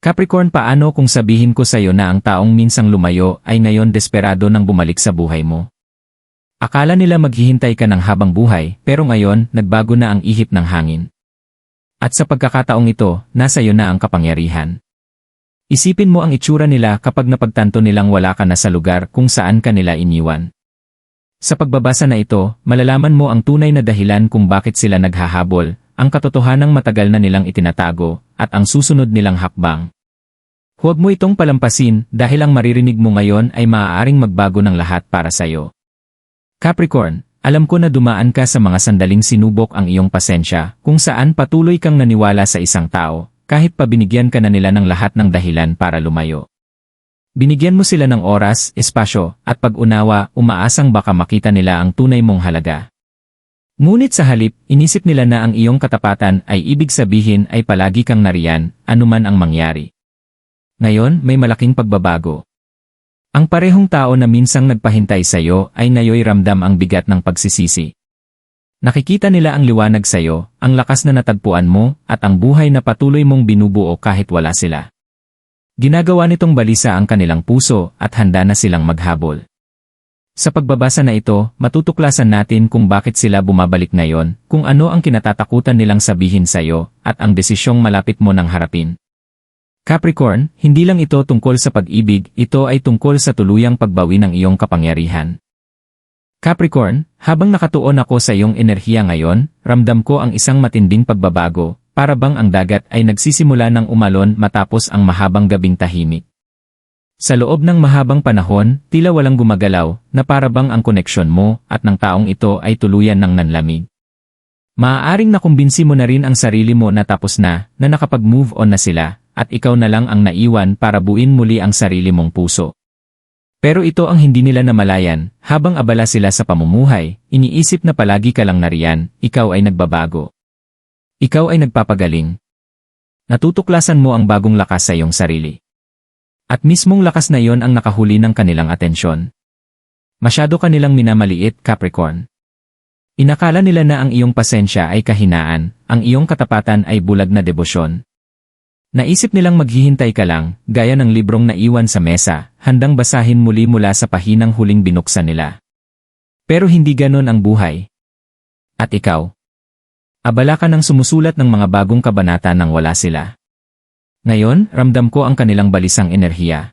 Capricorn, paano kung sabihin ko sa'yo na ang taong minsang lumayo ay ngayon desperado nang bumalik sa buhay mo? Akala nila maghihintay ka ng habang buhay, pero ngayon, nagbago na ang ihip ng hangin. At sa pagkakataong ito, nasa iyo na ang kapangyarihan. Isipin mo ang itsura nila kapag napagtanto nilang wala ka na sa lugar kung saan ka nila iniwan. Sa pagbabasa na ito, malalaman mo ang tunay na dahilan kung bakit sila naghahabol, ang katotohanang matagal na nilang itinatago, at ang susunod nilang hakbang. Huwag mo itong palampasin dahil ang maririnig mo ngayon ay maaaring magbago ng lahat para sa iyo. Capricorn, alam ko na dumaan ka sa mga sandaling sinubok ang iyong pasensya kung saan patuloy kang naniwala sa isang tao, kahit pa binigyan ka na nila ng lahat ng dahilan para lumayo. Binigyan mo sila ng oras, espasyo, at pag-unawa, umaasang baka makita nila ang tunay mong halaga. Ngunit sa halip, inisip nila na ang iyong katapatan ay ibig sabihin ay palagi kang nariyan, anuman ang mangyari. Ngayon, may malaking pagbabago. Ang parehong tao na minsang nagpahintay sa iyo ay ngayoy ramdam ang bigat ng pagsisisi. Nakikita nila ang liwanag sa iyo, ang lakas na natagpuan mo, at ang buhay na patuloy mong binubuo kahit wala sila. Ginagawa nitong balisa ang kanilang puso at handa na silang maghabol. Sa pagbabasa na ito, matutuklasan natin kung bakit sila bumabalik ngayon, kung ano ang kinatatakutan nilang sabihin sa iyo, at ang desisyong malapit mo nang harapin. Capricorn, hindi lang ito tungkol sa pag-ibig, ito ay tungkol sa tuluyang pagbawi ng iyong kapangyarihan. Capricorn, habang nakatuon ako sa iyong enerhiya ngayon, ramdam ko ang isang matinding pagbabago, para bang ang dagat ay nagsisimula ng umalon matapos ang mahabang gabing tahimik. Sa loob ng mahabang panahon, tila walang gumagalaw, na para bang ang koneksyon mo at ng taong ito ay tuluyan ng nanlamig. Maaaring nakumbinsi mo na rin ang sarili mo na tapos na nakapag-move on na sila, at ikaw na lang ang naiwan para buuin muli ang sarili mong puso. Pero ito ang hindi nila namalayan, habang abala sila sa pamumuhay, iniisip na palagi ka lang nariyan, ikaw ay nagbabago. Ikaw ay nagpapagaling. Natutuklasan mo ang bagong lakas sa iyong sarili. At mismong lakas na yon ang nakahuli ng kanilang atensyon. Masyado ka nilang minamaliit, Capricorn. Inakala nila na ang iyong pasensya ay kahinaan, ang iyong katapatan ay bulag na debosyon. Naisip nilang maghihintay ka lang, gaya ng librong naiwan sa mesa, handang basahin muli mula sa pahinang huling binuksan nila. Pero hindi ganon ang buhay. At ikaw? Abala ka ng sumusulat ng mga bagong kabanata nang wala sila. Ngayon, ramdam ko ang kanilang balisang enerhiya.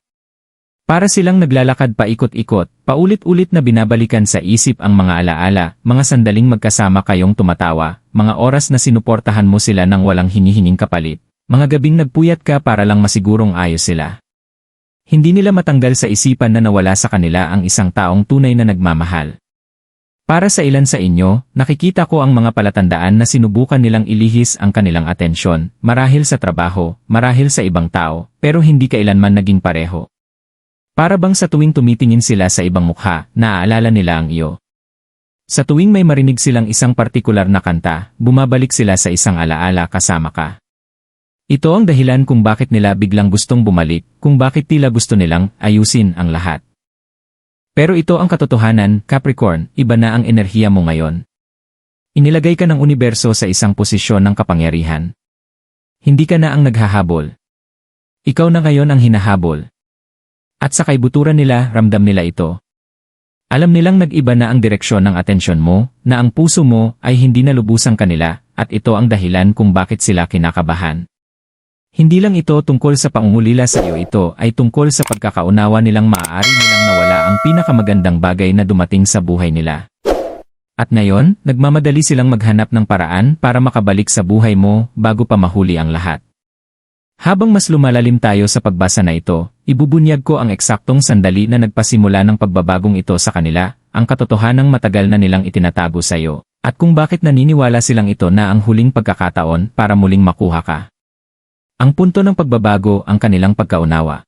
Para silang naglalakad paikot-ikot, paulit-ulit na binabalikan sa isip ang mga alaala, mga sandaling magkasama kayong tumatawa, mga oras na sinuportahan mo sila nang walang hinihinging kapalit. Mga gabing nagpuyat ka para lang masigurong ayos sila. Hindi nila matanggal sa isipan na nawala sa kanila ang isang taong tunay na nagmamahal. Para sa ilan sa inyo, nakikita ko ang mga palatandaan na sinubukan nilang ilihis ang kanilang atensyon, marahil sa trabaho, marahil sa ibang tao, pero hindi kailanman naging pareho. Para bang sa tuwing tumitingin sila sa ibang mukha, naaalala nila ang iyo. Sa tuwing may marinig silang isang partikular na kanta, bumabalik sila sa isang alaala kasama ka. Ito ang dahilan kung bakit nila biglang gustong bumalik, kung bakit tila gusto nilang ayusin ang lahat. Pero ito ang katotohanan, Capricorn, iba na ang enerhiya mo ngayon. Inilagay ka ng universo sa isang posisyon ng kapangyarihan. Hindi ka na ang naghahabol. Ikaw na ngayon ang hinahabol. At sa kaibuturan nila, ramdam nila ito. Alam nilang nag-iba na ang direksyon ng atensyon mo, na ang puso mo ay hindi na lubusang kanila, at ito ang dahilan kung bakit sila kinakabahan. Hindi lang ito tungkol sa pangungulila sa iyo, ito ay tungkol sa pagkakaunawa nilang maaari nilang nawala ang pinakamagandang bagay na dumating sa buhay nila. At ngayon, nagmamadali silang maghanap ng paraan para makabalik sa buhay mo bago pa mahuli ang lahat. Habang mas lumalalim tayo sa pagbasa na ito, ibubunyag ko ang eksaktong sandali na nagpasimula ng pagbabagong ito sa kanila, ang katotohanang matagal na nilang itinatago sa iyo, at kung bakit naniniwala silang ito na ang huling pagkakataon para muling makuha ka. Ang punto ng pagbabago ang kanilang pagkaunawa.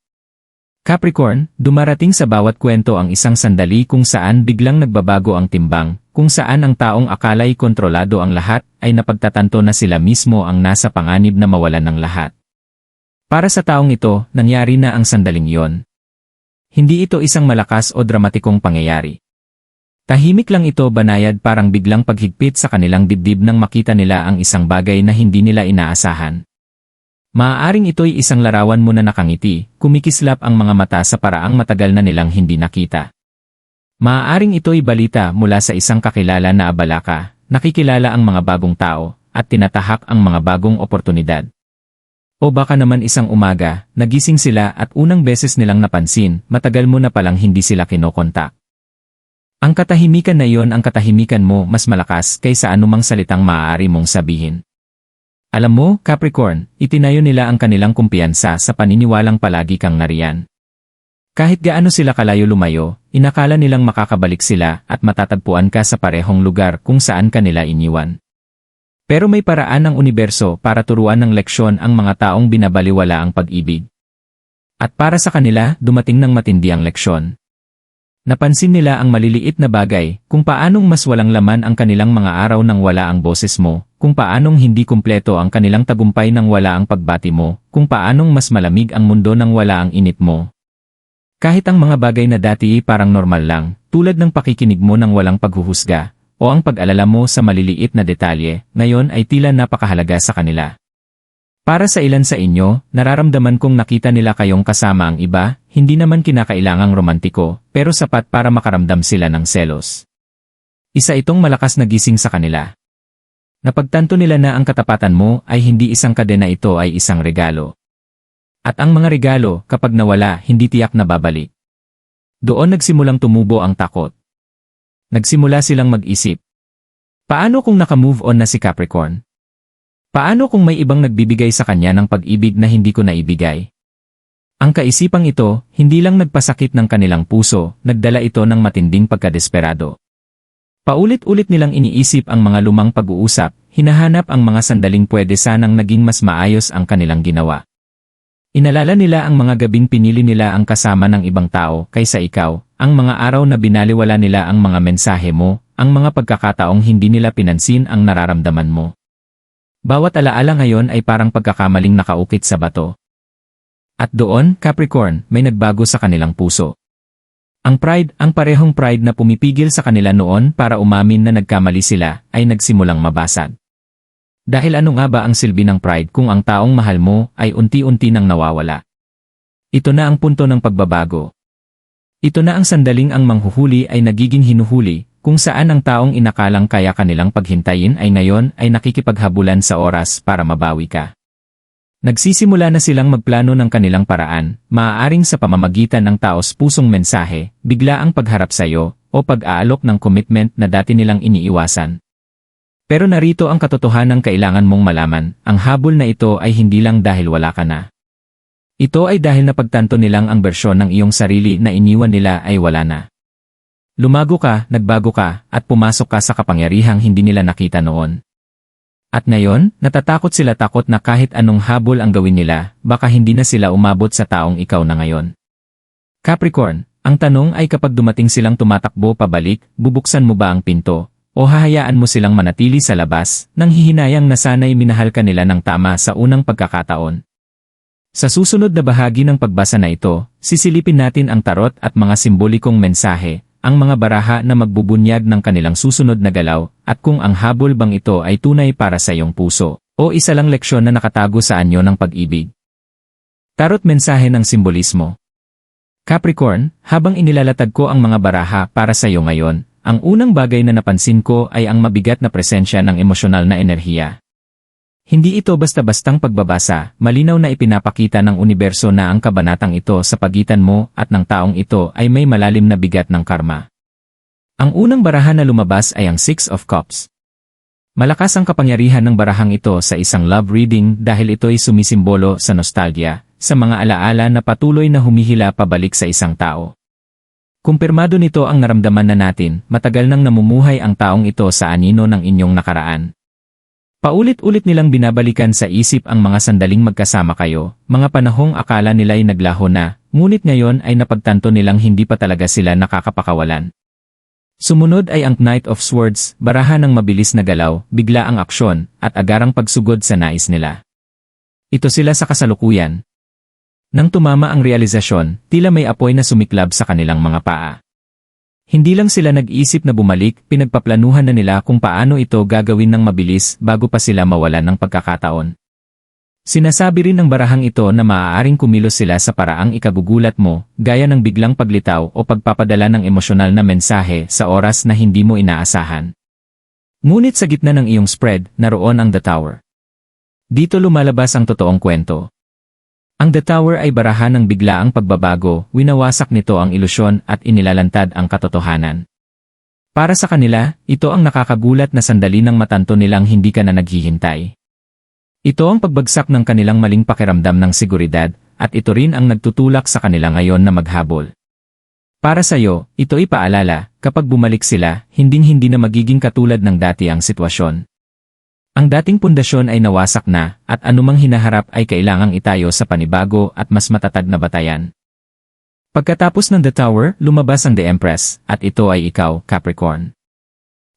Capricorn, dumarating sa bawat kwento ang isang sandali kung saan biglang nagbabago ang timbang, kung saan ang taong akala'y kontrolado ang lahat, ay napagtatanto na sila mismo ang nasa panganib na mawalan ng lahat. Para sa taong ito, nangyari na ang sandaling iyon. Hindi ito isang malakas o dramatikong pangyayari. Tahimik lang ito, banayad, parang biglang paghigpit sa kanilang dibdib nang makita nila ang isang bagay na hindi nila inaasahan. Maaaring ito'y isang larawan mo na nakangiti, kumikislap ang mga mata sa paraang matagal na nilang hindi nakita. Maaaring ito'y balita mula sa isang kakilala na abala ka, nakikilala ang mga bagong tao, at tinatahak ang mga bagong oportunidad. O baka naman isang umaga, nagising sila at unang beses nilang napansin, matagal mo na palang hindi sila kinokontak. Ang katahimikan na iyon, ang katahimikan mo mas malakas kaysa anumang salitang maaari mong sabihin. Alam mo, Capricorn, itinayo nila ang kanilang kumpiyansa sa paniniwalang palagi kang nariyan. Kahit gaano sila kalayo lumayo, inakala nilang makakabalik sila at matatagpuan ka sa parehong lugar kung saan ka nila iniwan. Pero may paraan ng universo para turuan ng leksyon ang mga taong binabaliwala ang pag-ibig. At para sa kanila, dumating ng matindi ang leksyon. Napansin nila ang maliliit na bagay, kung paanong mas walang laman ang kanilang mga araw nang wala ang boses mo, kung paanong hindi kumpleto ang kanilang tagumpay nang wala ang pagbati mo, kung paanong mas malamig ang mundo nang wala ang init mo. Kahit ang mga bagay na dati parang normal lang, tulad ng pakikinig mo nang walang paghuhusga, o ang pag-alala mo sa maliliit na detalye, ngayon ay tila napakahalaga sa kanila. Para sa ilan sa inyo, nararamdaman kong nakita nila kayong kasama ang iba, hindi naman kinakailangang romantiko, pero sapat para makaramdam sila ng selos. Isa itong malakas na gising sa kanila. Napagtanto nila na ang katapatan mo ay hindi isang kadena, ito ay isang regalo. At ang mga regalo, kapag nawala, hindi tiyak na babalik. Doon nagsimulang tumubo ang takot. Nagsimula silang mag-isip. Paano kung naka-move on na si Capricorn? Paano kung may ibang nagbibigay sa kanya ng pag-ibig na hindi ko naibigay? Ang kaisipang ito, hindi lang nagpasakit ng kanilang puso, nagdala ito ng matinding pagkadesperado. Paulit-ulit nilang iniisip ang mga lumang pag-uusap, hinahanap ang mga sandaling pwede sanang naging mas maayos ang kanilang ginawa. Inalala nila ang mga gabing pinili nila ang kasama ng ibang tao kaysa ikaw, ang mga araw na binaliwala nila ang mga mensahe mo, ang mga pagkakataong hindi nila pinansin ang nararamdaman mo. Bawat alaala ngayon ay parang pagkakamaling nakaukit sa bato. At doon, Capricorn, may nagbago sa kanilang puso. Ang pride, ang parehong pride na pumipigil sa kanila noon para umamin na nagkamali sila, ay nagsimulang mabasag. Dahil ano nga ba ang silbi ng pride kung ang taong mahal mo ay unti-unti nang nawawala? Ito na ang punto ng pagbabago. Ito na ang sandaling ang manghuhuli ay nagiging hinuhuli, kung saan ang taong inakalang kaya kanilang paghintayin ay ngayon ay nakikipaghabulan sa oras para mabawi ka. Nagsisimula na silang magplano ng kanilang paraan, maaaring sa pamamagitan ng taos-pusong mensahe, bigla ang pagharap sa iyo, o pag-aalok ng commitment na dati nilang iniiwasan. Pero narito ang katotohanan kailangan mong malaman, ang habol na ito ay hindi lang dahil wala ka na. Ito ay dahil napagtanto nilang ang bersyon ng iyong sarili na iniwan nila ay wala na. Lumago ka, nagbago ka, at pumasok ka sa kapangyarihang hindi nila nakita noon. At ngayon, natatakot sila, takot na kahit anong habol ang gawin nila, baka hindi na sila umabot sa taong ikaw na ngayon. Capricorn, ang tanong ay kapag dumating silang tumatakbo pabalik, bubuksan mo ba ang pinto, o hahayaan mo silang manatili sa labas, nang hihinayang na sana'y minahal ka nila ng tama sa unang pagkakataon? Sa susunod na bahagi ng pagbasa na ito, sisilipin natin ang tarot at mga simbolikong mensahe, ang mga baraha na magbubunyag ng kanilang susunod na galaw, at kung ang habol bang ito ay tunay para sa iyong puso, o isa lang leksyon na nakatago sa anyo ng pag-ibig. Tarot mensahe ng simbolismo. Capricorn, habang inilalatag ko ang mga baraha para sa iyo ngayon, ang unang bagay na napansin ko ay ang mabigat na presensya ng emosyonal na enerhiya. Hindi ito basta-bastang pagbabasa, malinaw na ipinapakita ng universo na ang kabanatang ito sa pagitan mo at ng taong ito ay may malalim na bigat ng karma. Ang unang baraha na lumabas ay ang Six of Cups. Malakas ang kapangyarihan ng barahang ito sa isang love reading dahil ito'y sumisimbolo sa nostalgia, sa mga alaala na patuloy na humihila pabalik sa isang tao. Kumpirmado nito ang naramdaman na natin, matagal nang namumuhay ang taong ito sa anino ng inyong nakaraan. Paulit-ulit nilang binabalikan sa isip ang mga sandaling magkasama kayo, mga panahong akala nila'y naglaho na, ngunit ngayon ay napagtanto nilang hindi pa talaga sila nakakapakawalan. Sumunod ay ang Knight of Swords, baraha ng mabilis na galaw, bigla ang aksyon, at agarang pagsugod sa nais nila. Ito sila sa kasalukuyan. Nang tumama ang realisasyon, tila may apoy na sumiklab sa kanilang mga paa. Hindi lang sila nag-isip na bumalik, pinagpaplanuhan na nila kung paano ito gagawin ng mabilis bago pa sila mawalan ng pagkakataon. Sinasabi rin ng barahang ito na maaaring kumilos sila sa paraang ikagugulat mo, gaya ng biglang paglitaw o pagpapadala ng emosyonal na mensahe sa oras na hindi mo inaasahan. Ngunit sa gitna ng iyong spread, naroon ang The Tower. Dito lumalabas ang totoong kwento. Ang The Tower ay barahan ng biglaang pagbabago, winawasak nito ang ilusyon at inilalantad ang katotohanan. Para sa kanila, ito ang nakakagulat na sandali ng matanto nilang hindi ka na naghihintay. Ito ang pagbagsak ng kanilang maling pakiramdam ng seguridad, at ito rin ang nagtutulak sa kanila ngayon na maghabol. Para sa iyo, ito ay paalala, kapag bumalik sila, hinding-hindi na magiging katulad ng dati ang sitwasyon. Ang dating pundasyon ay nawasak na, at anumang hinaharap ay kailangang itayo sa panibago at mas matatag na batayan. Pagkatapos ng The Tower, lumabas ang The Empress, at ito ay ikaw, Capricorn.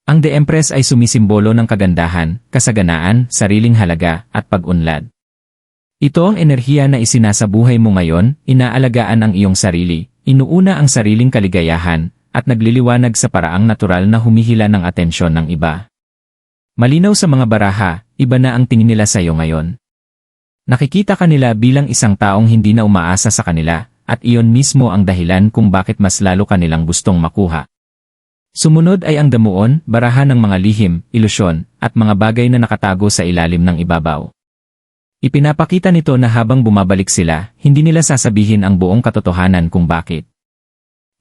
Ang The Empress ay sumisimbolo ng kagandahan, kasaganaan, sariling halaga, at pag-unlad. Ito ang enerhiya na isinasabuhay mo ngayon, inaalagaan ang iyong sarili, inuuna ang sariling kaligayahan, at nagliliwanag sa paraang natural na humihila ng atensyon ng iba. Malinaw sa mga baraha, iba na ang tingin nila sa iyo ngayon. Nakikita ka nila bilang isang taong hindi na umaasa sa kanila, at iyon mismo ang dahilan kung bakit mas lalo kanilang gustong makuha. Sumunod ay ang damuon, barahan ng mga lihim, ilusyon, at mga bagay na nakatago sa ilalim ng ibabaw. Ipinapakita nito na habang bumabalik sila, hindi nila sasabihin ang buong katotohanan kung bakit.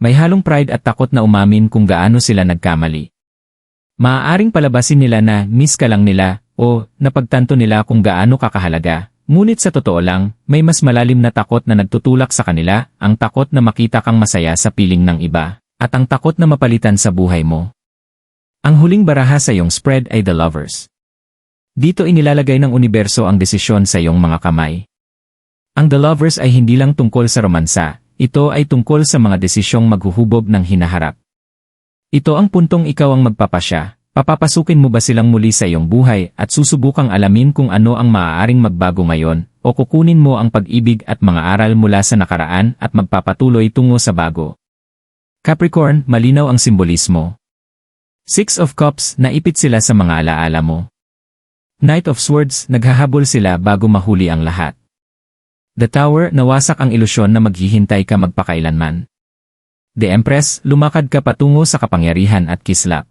May halong pride at takot na umamin kung gaano sila nagkamali. Maaaring palabasin nila na miss ka lang nila, o napagtanto nila kung gaano kakahalaga, ngunit sa totoo lang, may mas malalim na takot na nagtutulak sa kanila, ang takot na makita kang masaya sa piling ng iba. At ang takot na mapalitan sa buhay mo. Ang huling baraha sa iyong spread ay The Lovers. Dito inilalagay ng universo ang desisyon sa iyong mga kamay. Ang The Lovers ay hindi lang tungkol sa romansa, ito ay tungkol sa mga desisyong maghuhubog ng hinaharap. Ito ang puntong ikaw ang magpapasya, papapasukin mo ba silang muli sa iyong buhay at susubukang alamin kung ano ang maaaring magbago ngayon, o kukunin mo ang pag-ibig at mga aral mula sa nakaraan at magpapatuloy tungo sa bago. Capricorn, malinaw ang simbolismo. Six of Cups, naipit sila sa mga alaala mo. Knight of Swords, naghahabol sila bago mahuli ang lahat. The Tower, nawasak ang ilusyon na maghihintay ka magpakailanman. The Empress, lumakad ka patungo sa kapangyarihan at kislap.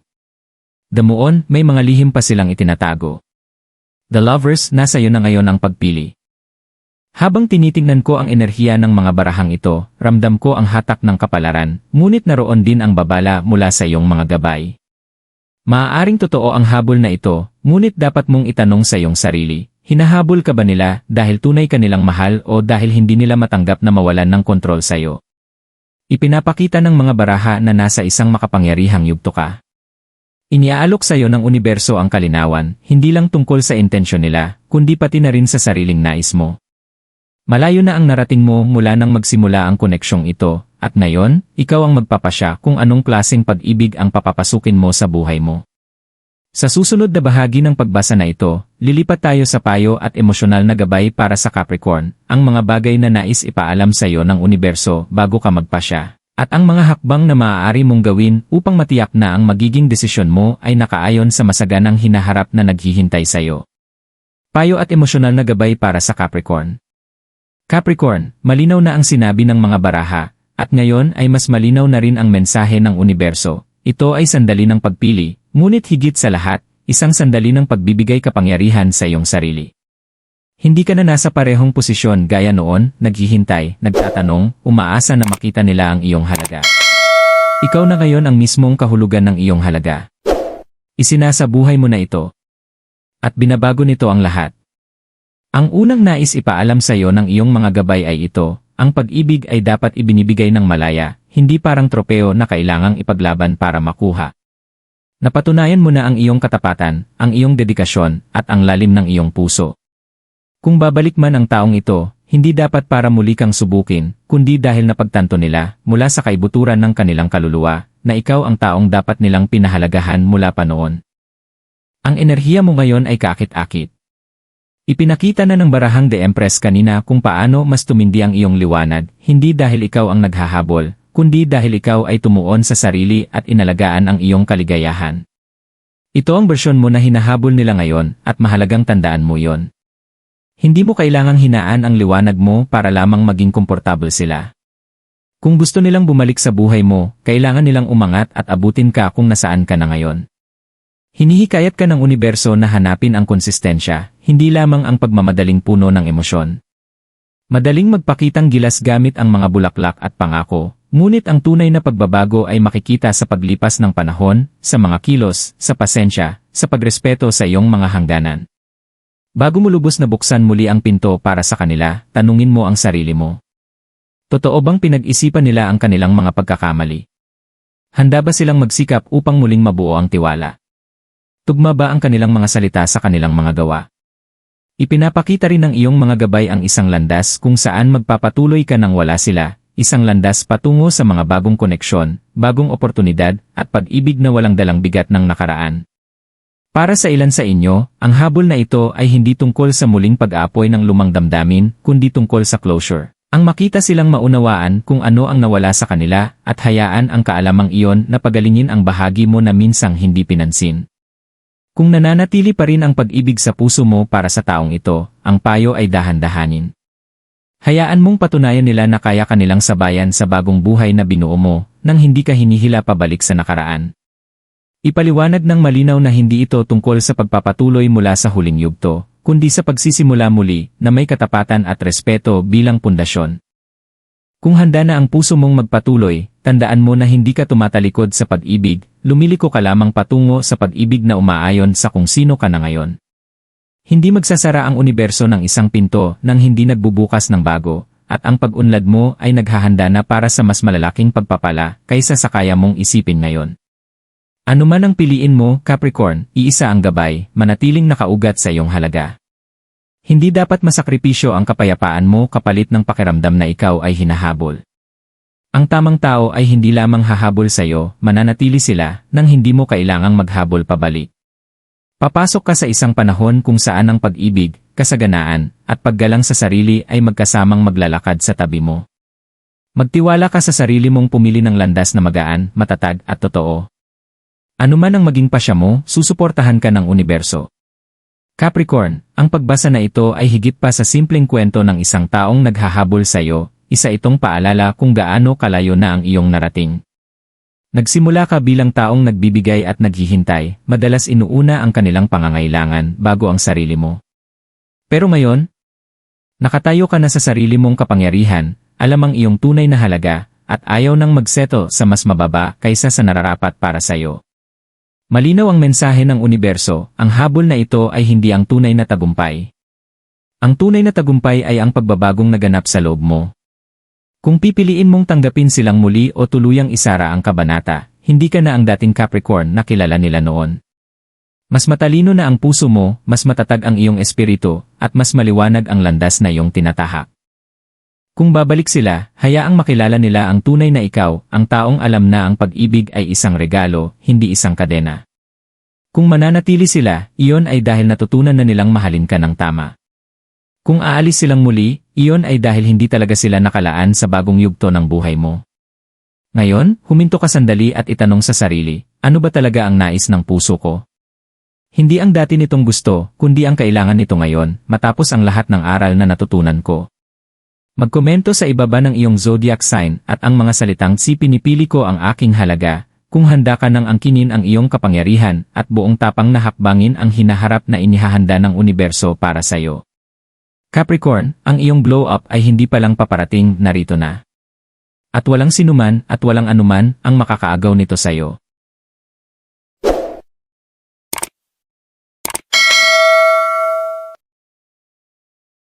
Damuon, may mga lihim pa silang itinatago. The Lovers, nasa iyo na ngayon ang pagpili. Habang tinitingnan ko ang enerhiya ng mga barahang ito, ramdam ko ang hatak ng kapalaran, ngunit naroon din ang babala mula sa iyong mga gabay. Maaaring totoo ang habol na ito, ngunit dapat mong itanong sa iyong sarili, hinahabol ka ba nila dahil tunay ka nilang mahal o dahil hindi nila matanggap na mawalan ng kontrol sa iyo? Ipinapakita ng mga baraha na nasa isang makapangyarihang yugto ka. Iniaalok sa iyo ng universo ang kalinawan, hindi lang tungkol sa intensyon nila, kundi pati na rin sa sariling nais mo. Malayo na ang narating mo mula nang magsimula ang koneksyong ito, at ngayon, ikaw ang magpapasya kung anong klaseng pag-ibig ang papapasukin mo sa buhay mo. Sa susunod na bahagi ng pagbasa na ito, lilipat tayo sa payo at emosyonal na gabay para sa Capricorn, ang mga bagay na nais ipaalam sa iyo ng universo bago ka magpasya, at ang mga hakbang na maaari mong gawin upang matiyak na ang magiging desisyon mo ay nakaayon sa masaganang hinaharap na naghihintay sa iyo. Payo at emosyonal na gabay para sa Capricorn. Capricorn, malinaw na ang sinabi ng mga baraha, at ngayon ay mas malinaw na rin ang mensahe ng universo. Ito ay sandali ng pagpili, ngunit higit sa lahat, isang sandali ng pagbibigay kapangyarihan sa iyong sarili. Hindi ka na nasa parehong posisyon gaya noon, naghihintay, nagtatanong, umaasa na makita nila ang iyong halaga. Ikaw na ngayon ang mismong kahulugan ng iyong halaga. Isinasa buhay mo na ito. At binabago nito ang lahat. Ang unang nais ipaalam sa iyo ng iyong mga gabay ay ito, ang pag-ibig ay dapat ibinibigay ng malaya, hindi parang tropeo na kailangang ipaglaban para makuha. Napatunayan mo na ang iyong katapatan, ang iyong dedikasyon, at ang lalim ng iyong puso. Kung babalik man ang taong ito, hindi dapat para muli kang subukin, kundi dahil napagtanto nila, mula sa kaibuturan ng kanilang kaluluwa, na ikaw ang taong dapat nilang pinahalagahan mula pa noon. Ang enerhiya mo ngayon ay kaakit-akit. Ipinakita na ng barahang The Empress kanina kung paano mas tumindi ang iyong liwanag, hindi dahil ikaw ang naghahabol, kundi dahil ikaw ay tumuon sa sarili at inalagaan ang iyong kaligayahan. Ito ang bersyon mo na hinahabol nila ngayon at mahalagang tandaan mo yon. Hindi mo kailangang hinaan ang liwanag mo para lamang maging komportable sila. Kung gusto nilang bumalik sa buhay mo, kailangan nilang umangat at abutin ka kung nasaan ka na ngayon. Hinihikayat ka ng universo na hanapin ang konsistensya, hindi lamang ang pagmamadaling puno ng emosyon. Madaling magpakitang gilas gamit ang mga bulaklak at pangako, ngunit ang tunay na pagbabago ay makikita sa paglipas ng panahon, sa mga kilos, sa pasensya, sa pagrespeto sa iyong mga hangganan. Bago mo lubos na buksan muli ang pinto para sa kanila, tanungin mo ang sarili mo. Totoo bang pinag-isipan nila ang kanilang mga pagkakamali? Handa ba silang magsikap upang muling mabuo ang tiwala? Tugma ba ang kanilang mga salita sa kanilang mga gawa? Ipinapakita rin ng iyong mga gabay ang isang landas kung saan magpapatuloy ka nang wala sila, isang landas patungo sa mga bagong koneksyon, bagong oportunidad, at pag-ibig na walang dalang bigat ng nakaraan. Para sa ilan sa inyo, ang habol na ito ay hindi tungkol sa muling pag-aapoy ng lumang damdamin, kundi tungkol sa closure. Ang makita silang maunawaan kung ano ang nawala sa kanila at hayaan ang kaalamang iyon na pagalingin ang bahagi mo na minsang hindi pinansin. Kung nananatili pa rin ang pag-ibig sa puso mo para sa taong ito, ang payo ay dahan-dahanin. Hayaan mong patunayan nila na kaya kanilang sabayan sa bagong buhay na binuo mo, nang hindi ka hinihila pabalik sa nakaraan. Ipaliwanag ng malinaw na hindi ito tungkol sa pagpapatuloy mula sa huling yugto, kundi sa pagsisimula muli na may katapatan at respeto bilang pundasyon. Kung handa na ang puso mong magpatuloy, tandaan mo na hindi ka tumatalikod sa pag-ibig, lumiliko ka lamang patungo sa pag-ibig na umaayon sa kung sino ka na ngayon. Hindi magsasara ang universo ng isang pinto nang hindi nagbubukas ng bago, at ang pag-unlad mo ay naghahanda na para sa mas malalaking pagpapala kaysa sa kaya mong isipin ngayon. Ano man ang piliin mo, Capricorn, iisa ang gabay, manatiling nakaugat sa iyong halaga. Hindi dapat masakripisyo ang kapayapaan mo kapalit ng pakiramdam na ikaw ay hinahabol. Ang tamang tao ay hindi lamang hahabol sa iyo, mananatili sila nang hindi mo kailangang maghabol pabalik. Papasok ka sa isang panahon kung saan ang pag-ibig, kasaganaan, at paggalang sa sarili ay magkasamang maglalakad sa tabi mo. Magtiwala ka sa sarili mong pumili ng landas na magaan, matatag at totoo. Ano man ang maging pasya mo, susuportahan ka ng universo. Capricorn, ang pagbasa na ito ay higit pa sa simpleng kwento ng isang taong naghahabol sa iyo, isa itong paalala kung gaano kalayo na ang iyong narating. Nagsimula ka bilang taong nagbibigay at naghihintay, madalas inuuna ang kanilang pangangailangan bago ang sarili mo. Pero ngayon, nakatayo ka na sa sarili mong kapangyarihan, alam ang iyong tunay na halaga, at ayaw nang magseto sa mas mababa kaysa sa nararapat para sa iyo. Malinaw ang mensahe ng universo, ang habol na ito ay hindi ang tunay na tagumpay. Ang tunay na tagumpay ay ang pagbabagong naganap sa loob mo. Kung pipiliin mong tanggapin silang muli o tuluyang isara ang kabanata, hindi ka na ang dating Capricorn na kilala nila noon. Mas matalino na ang puso mo, mas matatag ang iyong espiritu, at mas maliwanag ang landas na iyong tinatahak. Kung babalik sila, hayaang makilala nila ang tunay na ikaw, ang taong alam na ang pag-ibig ay isang regalo, hindi isang kadena. Kung mananatili sila, iyon ay dahil natutunan na nilang mahalin ka ng tama. Kung aalis silang muli, iyon ay dahil hindi talaga sila nakalaan sa bagong yugto ng buhay mo. Ngayon, huminto ka sandali at itanong sa sarili, ano ba talaga ang nais ng puso ko? Hindi ang dati nitong gusto, kundi ang kailangan nito ngayon, matapos ang lahat ng aral na natutunan ko. Magkomento sa ibaba ng iyong zodiac sign at ang mga salitang pinipili ko ang aking halaga, kung handa ka nang angkinin ang iyong kapangyarihan at buong tapang na hakbangin ang hinaharap na inihahanda ng universo para sa iyo. Capricorn, ang iyong glow up ay hindi pa lang paparating, narito na. At walang sinuman at walang anuman ang makakaagaw nito sa iyo.